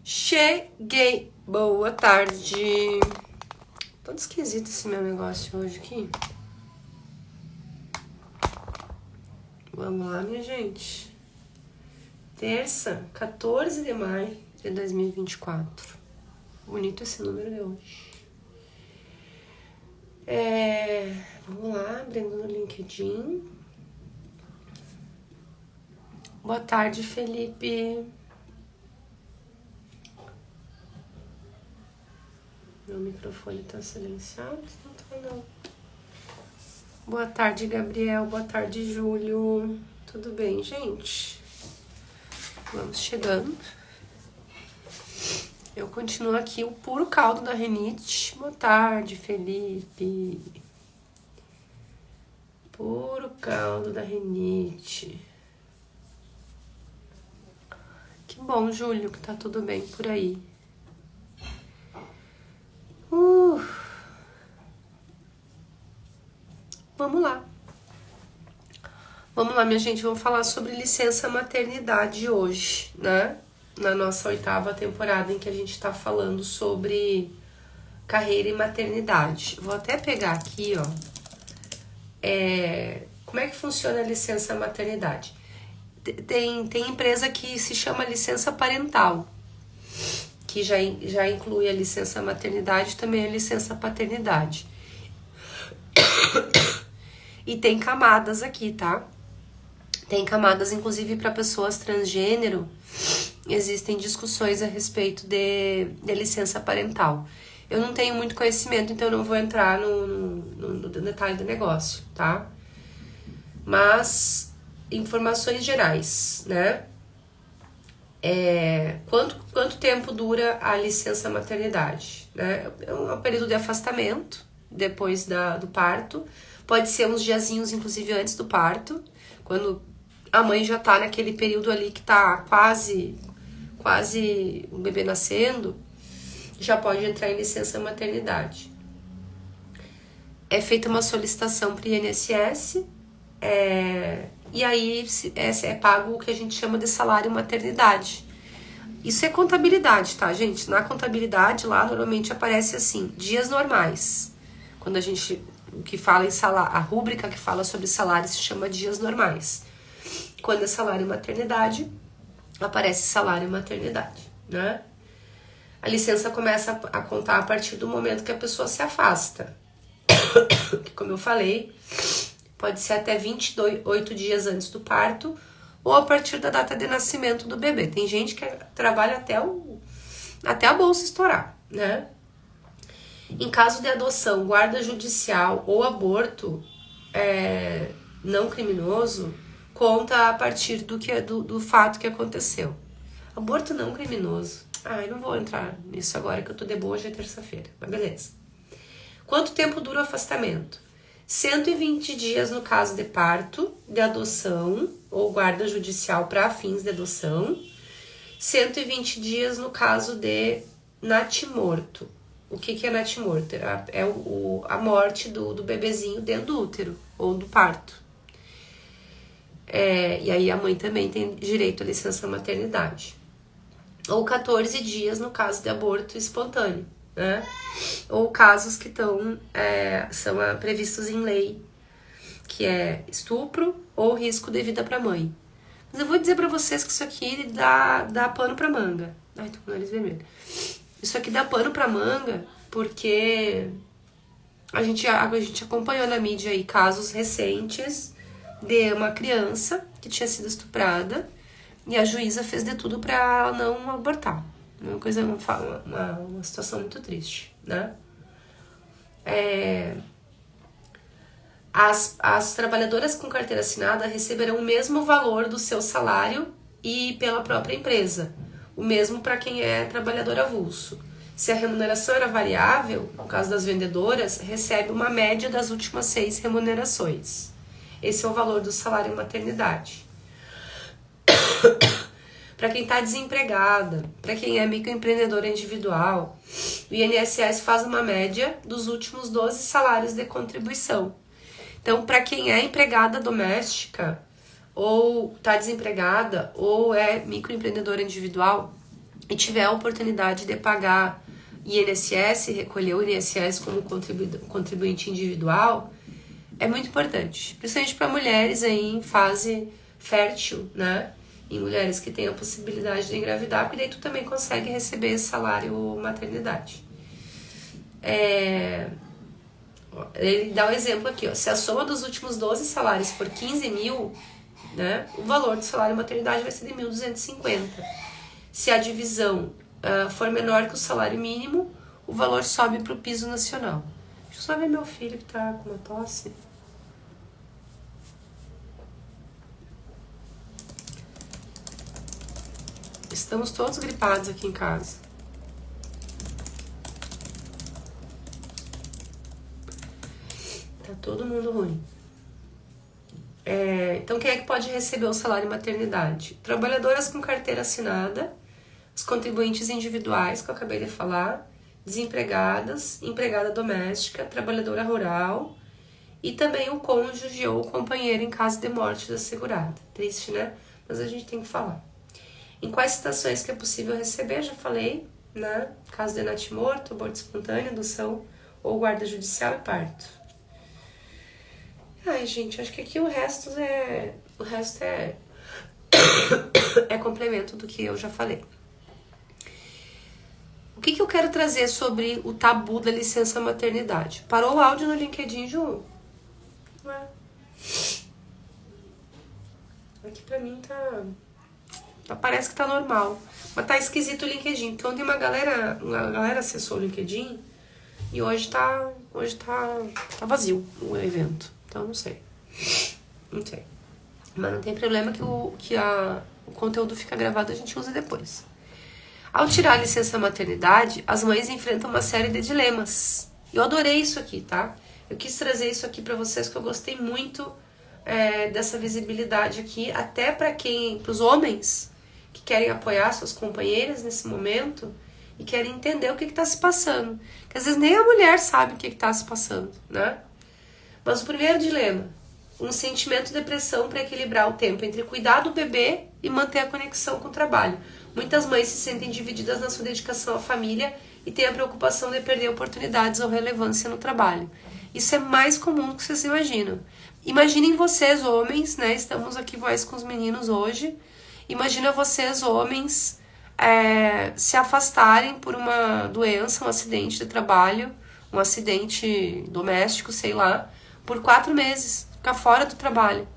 Cheguei! Boa tarde! Todo esquisito esse meu negócio hoje aqui. Vamos lá, minha gente. Terça, 14 de maio de 2024. Bonito esse número de hoje. Vamos lá, abrindo no LinkedIn. Boa tarde, Felipe. Meu microfone tá silenciado? Não tá, não. Boa tarde, Gabriel. Boa tarde, Júlio. Tudo bem, gente? Vamos chegando. Eu continuo aqui, o puro caldo da rinite. Boa tarde, Felipe. Puro caldo da rinite. Que bom, Júlio, que tá tudo bem por aí. Vamos lá. Vamos lá, minha gente. Vamos falar sobre licença maternidade hoje, né? Na nossa 8ª temporada em que a gente tá falando sobre carreira e maternidade. Vou até pegar aqui, ó. Como é que funciona a licença maternidade? Tem empresa que se chama licença parental, que já inclui a licença maternidade e também a licença paternidade. E tem camadas aqui, tá? Tem camadas, inclusive, para pessoas transgênero. Existem discussões a respeito de licença parental. Eu não tenho muito conhecimento, então eu não vou entrar no detalhe do negócio, tá? Mas, informações gerais, né? Quanto tempo dura a licença maternidade, né? É um período de afastamento depois do parto. Pode ser uns diazinhos, inclusive, antes do parto, quando a mãe já tá naquele período ali que tá quase o bebê nascendo, já pode entrar em licença maternidade. É feita uma solicitação para o INSS, e aí é pago o que a gente chama de salário maternidade. Isso é contabilidade, tá, gente? Na contabilidade lá normalmente aparece assim, dias normais. Quando a gente que fala em salário, a rúbrica que fala sobre salário se chama dias normais. Quando é salário maternidade, aparece salário maternidade, né? A licença começa a contar a partir do momento que a pessoa se afasta. Que, como eu falei, pode ser até 28 dias antes do parto ou a partir da data de nascimento do bebê. Tem gente que trabalha até a bolsa estourar, né? Em caso de adoção, guarda judicial ou aborto não criminoso, conta a partir do fato que aconteceu. Aborto não criminoso. Ai, não vou entrar nisso agora que eu tô de boa, hoje é terça-feira, mas beleza. Quanto tempo dura o afastamento? 120 dias no caso de parto, de adoção ou guarda judicial para fins de adoção. 120 dias no caso de natimorto. O que é natimorto? É a morte do bebezinho dentro do útero ou do parto. E aí a mãe também tem direito à licença maternidade. Ou 14 dias no caso de aborto espontâneo, né? Ou casos que são previstos em lei, que é estupro ou risco de vida para a mãe. Mas eu vou dizer para vocês que isso aqui dá pano para manga. Ai, tô com o nariz vermelho. Isso aqui dá pano para manga porque a gente acompanhou na mídia aí casos recentes de uma criança que tinha sido estuprada e a juíza fez de tudo para não abortar. Uma situação muito triste, né? As trabalhadoras com carteira assinada receberão o mesmo valor do seu salário e pela própria empresa. O mesmo para quem é trabalhador avulso. Se a remuneração era variável, no caso das vendedoras, recebe uma média das últimas 6 remunerações. Esse é o valor do salário maternidade. Para quem está desempregada, para quem é microempreendedora individual, o INSS faz uma média dos últimos 12 salários de contribuição. Então, para quem é empregada doméstica, ou está desempregada, ou é microempreendedora individual, e tiver a oportunidade de pagar INSS, recolher o INSS como contribuinte individual, é muito importante, principalmente para mulheres aí em fase fértil, né? Em mulheres que têm a possibilidade de engravidar, porque daí tu também consegue receber esse salário maternidade. Ele dá um exemplo aqui, ó. Se a soma dos últimos 12 salários for 15 mil, né, o valor do salário maternidade vai ser de 1.250. Se a divisão for menor que o salário mínimo, o valor sobe para o piso nacional. Deixa eu só ver meu filho que tá com uma tosse. Estamos todos gripados aqui em casa. Tá todo mundo ruim. Então, quem é que pode receber o salário maternidade? Trabalhadoras com carteira assinada, os contribuintes individuais, que eu acabei de falar, desempregadas, empregada doméstica, trabalhadora rural e também o cônjuge ou o companheiro em caso de morte da segurada. Triste, né? Mas a gente tem que falar. Em quais situações que é possível receber? Já falei, né? Caso de natimorto, aborto espontâneo, adoção ou guarda judicial e parto. Ai, gente, acho que aqui o resto é complemento do que eu já falei. O que eu quero trazer sobre o tabu da licença maternidade? Parou o áudio no LinkedIn, Ju? Ué. Aqui pra mim parece que tá normal. Mas tá esquisito o LinkedIn. Então tem uma galera acessou o LinkedIn e hoje tá vazio o evento. Então não sei. Mas não tem problema que o conteúdo fica gravado, a gente usa depois. Ao tirar a licença maternidade, as mães enfrentam uma série de dilemas. Eu adorei isso aqui, tá? Eu quis trazer isso aqui pra vocês, que eu gostei muito dessa visibilidade aqui, até para os homens que querem apoiar suas companheiras nesse momento e querem entender o que tá se passando. Porque às vezes nem a mulher sabe o que tá se passando, né? Mas o primeiro dilema, um sentimento de pressão para equilibrar o tempo entre cuidar do bebê e manter a conexão com o trabalho. Muitas mães se sentem divididas na sua dedicação à família e têm a preocupação de perder oportunidades ou relevância no trabalho. Isso é mais comum do que vocês imaginam. Imaginem vocês, homens, né? Estamos aqui mais com os meninos hoje. Imagina vocês, homens, se afastarem por uma doença, um acidente de trabalho, um acidente doméstico, sei lá, por 4 meses, ficar fora do trabalho.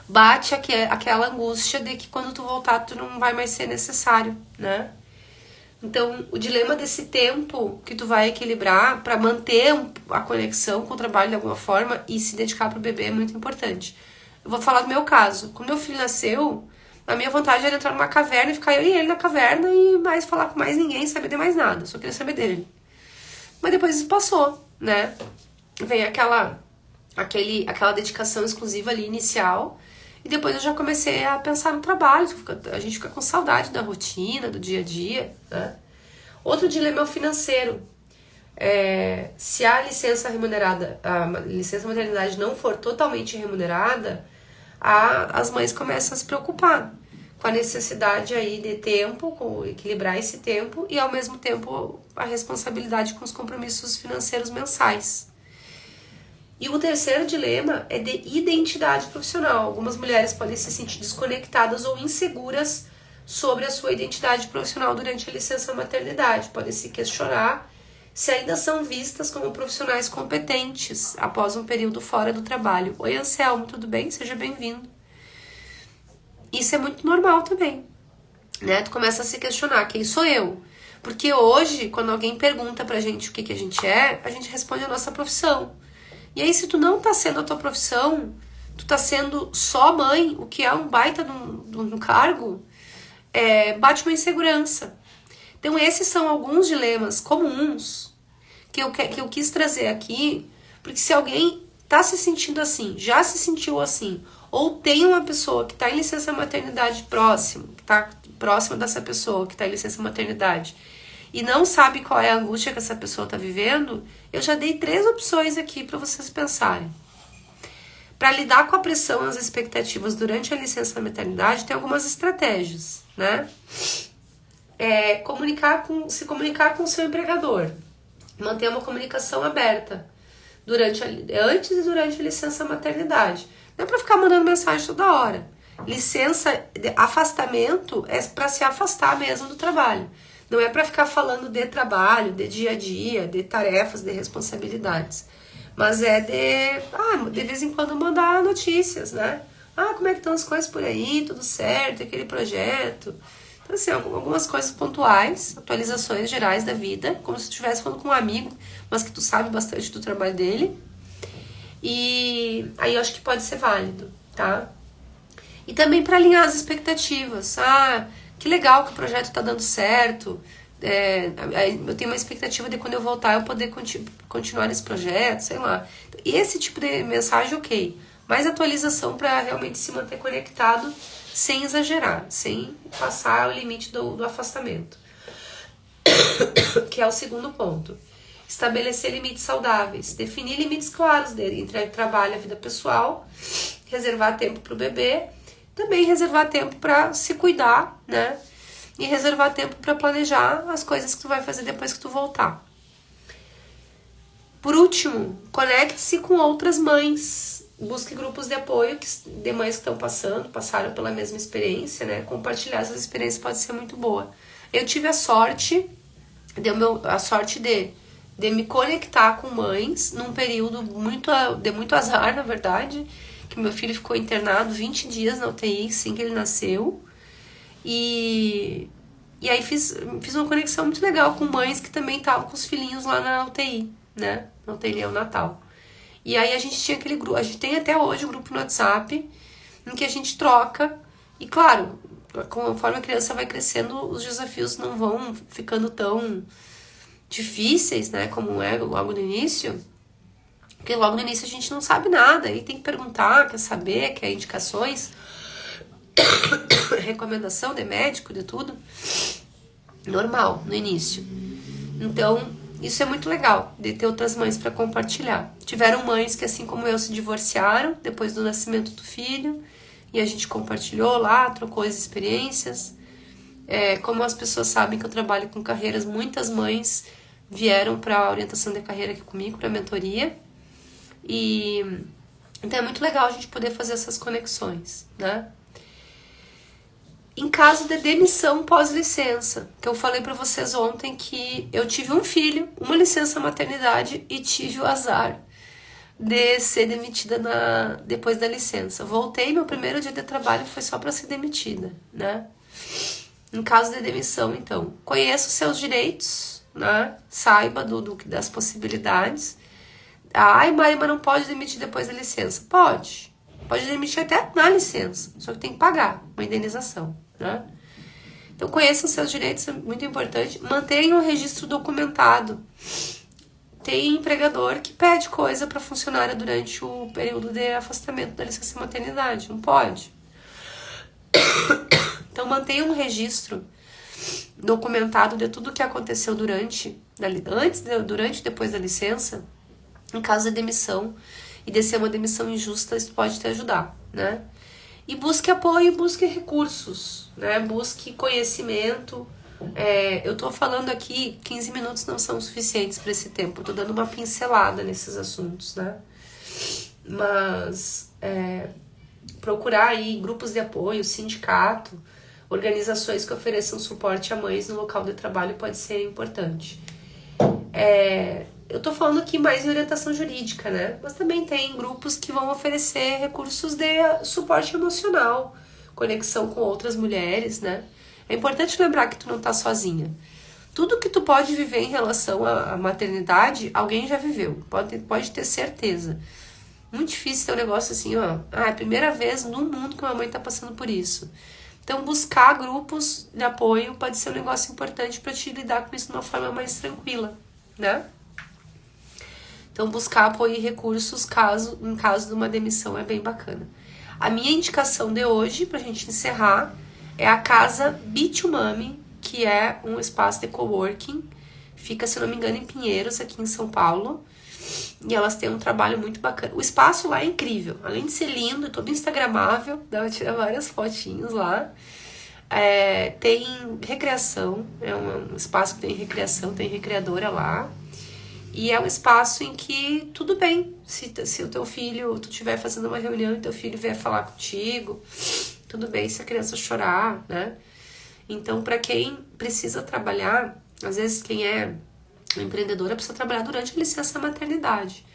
Bate aquela angústia de que quando tu voltar tu não vai mais ser necessário, né? Então, o dilema desse tempo que tu vai equilibrar para manter a conexão com o trabalho de alguma forma e se dedicar pro bebê é muito importante. Eu vou falar do meu caso. Quando meu filho nasceu, a minha vontade era entrar numa caverna e ficar eu e ele na caverna e mais falar com mais ninguém, saber de mais nada. Só queria saber dele. Mas depois isso passou, né? Vem aquela dedicação exclusiva ali inicial. E depois eu já comecei a pensar no trabalho. A gente fica com saudade da rotina, do dia a dia, né? Outro dilema é o financeiro. Se a licença maternidade não for totalmente remunerada, as mães começam a se preocupar com a necessidade aí de tempo, com equilibrar esse tempo e ao mesmo tempo a responsabilidade com os compromissos financeiros mensais. E o terceiro dilema é de identidade profissional. Algumas mulheres podem se sentir desconectadas ou inseguras sobre a sua identidade profissional durante a licença maternidade. Podem se questionar se ainda são vistas como profissionais competentes após um período fora do trabalho. Oi, Anselmo, tudo bem? Seja bem-vindo. Isso é muito normal também, né? Tu começa a se questionar, quem sou eu? Porque hoje, quando alguém pergunta pra gente o que a gente responde a nossa profissão. E aí, se tu não tá sendo a tua profissão, tu tá sendo só mãe, o que é um baita de um cargo, bate uma insegurança. Então, esses são alguns dilemas comuns que eu quis trazer aqui, porque se alguém tá se sentindo assim, já se sentiu assim, ou tem uma pessoa que tá em licença maternidade próxima, que tá próxima dessa pessoa que tá em licença maternidade, e não sabe qual é a angústia que essa pessoa está vivendo, eu já dei 3 opções aqui para vocês pensarem. Para lidar com a pressão e as expectativas durante a licença maternidade, tem algumas estratégias, né? Se comunicar com o seu empregador, manter uma comunicação aberta antes e durante a licença maternidade. Não é para ficar mandando mensagem toda hora. Afastamento é para se afastar mesmo do trabalho. Não é para ficar falando de trabalho, de dia a dia, de tarefas, de responsabilidades. Mas é de vez em quando mandar notícias, né? Como é que estão as coisas por aí? Tudo certo? Aquele projeto? Então, assim, algumas coisas pontuais, atualizações gerais da vida, como se tu estivesse falando com um amigo, mas que tu sabe bastante do trabalho dele. E aí eu acho que pode ser válido, tá? E também para alinhar as expectativas. Que legal que o projeto tá dando certo. Eu tenho uma expectativa de quando eu voltar eu poder continuar esse projeto, sei lá. E esse tipo de mensagem, ok. Mais atualização para realmente se manter conectado sem exagerar, sem passar o limite do afastamento. Que é o segundo ponto. Estabelecer limites saudáveis. Definir limites claros entre o trabalho e a vida pessoal. Reservar tempo para o bebê. Também reservar tempo para se cuidar, né? E reservar tempo para planejar as coisas que tu vai fazer depois que tu voltar. Por último, conecte-se com outras mães. Busque grupos de apoio de mães que passaram pela mesma experiência, né? Compartilhar essas experiências pode ser muito boa. Eu tive a sorte de me conectar com mães num período de muito azar, na verdade, que meu filho ficou internado 20 dias na UTI, assim que ele nasceu. E aí fiz uma conexão muito legal com mães que também estavam com os filhinhos lá na UTI, né? Na UTI neonatal. E aí a gente tinha aquele grupo, a gente tem até hoje um grupo no WhatsApp, em que a gente troca. E claro, conforme a criança vai crescendo, os desafios não vão ficando tão difíceis, né? Como é logo no início. Porque logo no início a gente não sabe nada, aí tem que perguntar, quer saber, quer indicações, recomendação de médico, de tudo. Normal, no início. Então, isso é muito legal, de ter outras mães para compartilhar. Tiveram mães que, assim como eu, se divorciaram depois do nascimento do filho, e a gente compartilhou lá, trocou as experiências. Como as pessoas sabem que eu trabalho com carreiras, muitas mães vieram para a orientação de carreira aqui comigo, para a mentoria. Então é muito legal a gente poder fazer essas conexões, né? Em caso de demissão pós-licença, que eu falei pra vocês ontem que eu tive um filho, uma licença maternidade e tive o azar de ser demitida depois da licença. Voltei, meu primeiro dia de trabalho foi só pra ser demitida, né? Em caso de demissão, então, conheça os seus direitos, né? Saiba das possibilidades. Mari, mas não pode demitir depois da licença. Pode demitir até na licença, só que tem que pagar uma indenização, né? Então conheça os seus direitos, é muito importante. Mantenha um registro documentado. Tem empregador que pede coisa para funcionária durante o período de afastamento da licença maternidade, não pode. Então mantenha um registro documentado de tudo o que aconteceu durante e depois da licença. Em caso de demissão e de ser uma demissão injusta, isso pode te ajudar, né? E busque apoio, busque recursos, né? Busque conhecimento. Eu tô falando aqui, 15 minutos não são suficientes para esse tempo, eu tô dando uma pincelada nesses assuntos, né? Mas procurar aí grupos de apoio, sindicato, organizações que ofereçam suporte a mães no local de trabalho pode ser importante. Eu tô falando aqui mais em orientação jurídica, né? Mas também tem grupos que vão oferecer recursos de suporte emocional, conexão com outras mulheres, né? É importante lembrar que tu não tá sozinha. Tudo que tu pode viver em relação à maternidade, alguém já viveu. Pode ter certeza. Muito difícil ter um negócio assim, ó. É a primeira vez no mundo que uma mãe tá passando por isso. Então, buscar grupos de apoio pode ser um negócio importante para te lidar com isso de uma forma mais tranquila, né? Então, buscar apoio e recursos em caso de uma demissão é bem bacana. A minha indicação de hoje, pra gente encerrar, é a casa Be2Mami, que é um espaço de coworking. Fica, se não me engano, em Pinheiros, aqui em São Paulo. E elas têm um trabalho muito bacana. O espaço lá é incrível. Além de ser lindo, todo instagramável, dá pra tirar várias fotinhos lá. Tem recreação, é um espaço que tem recreação, tem recreadora lá. E é um espaço em que tudo bem, se o teu filho, tu estiver fazendo uma reunião e teu filho vier falar contigo, tudo bem se a criança chorar, né? Então, para quem precisa trabalhar, às vezes quem é empreendedora precisa trabalhar durante a licença maternidade.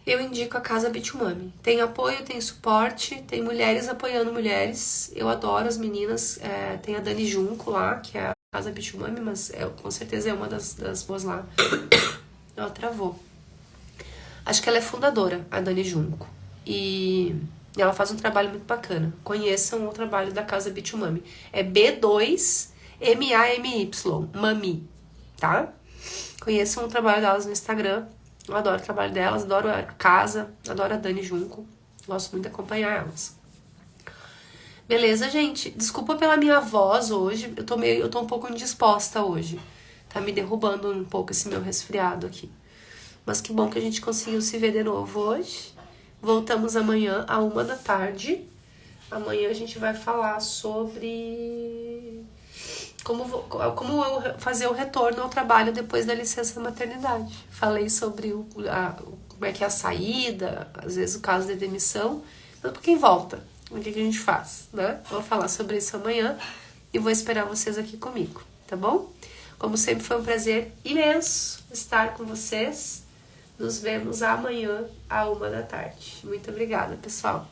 Eu indico a Casa Bitumami. Tem apoio, tem suporte, tem mulheres apoiando mulheres. Eu adoro as meninas. Tem a Dani Junco lá, que é a Casa Bitumami, mas com certeza é uma das boas lá. Ela travou. Acho que ela é fundadora, a Dani Junco. E ela faz um trabalho muito bacana. Conheçam o trabalho da Casa Bitumami. É B2MAMY, Mami, tá? Conheçam o trabalho delas no Instagram. Eu adoro o trabalho delas, adoro a casa, adoro a Dani Junco. Gosto muito de acompanhar elas. Beleza, gente? Desculpa pela minha voz hoje. Eu tô um pouco indisposta hoje. Tá me derrubando um pouco esse meu resfriado aqui. Mas que bom que a gente conseguiu se ver de novo hoje. Voltamos amanhã à 13h. Amanhã a gente vai falar sobre como eu fazer o retorno ao trabalho depois da licença maternidade. Falei sobre como é que é a saída, às vezes o caso de demissão, mas pra quem volta, o que a gente faz, né? Vou falar sobre isso amanhã e vou esperar vocês aqui comigo, tá bom? Como sempre, foi um prazer imenso estar com vocês. Nos vemos amanhã à 13h. Muito obrigada, pessoal.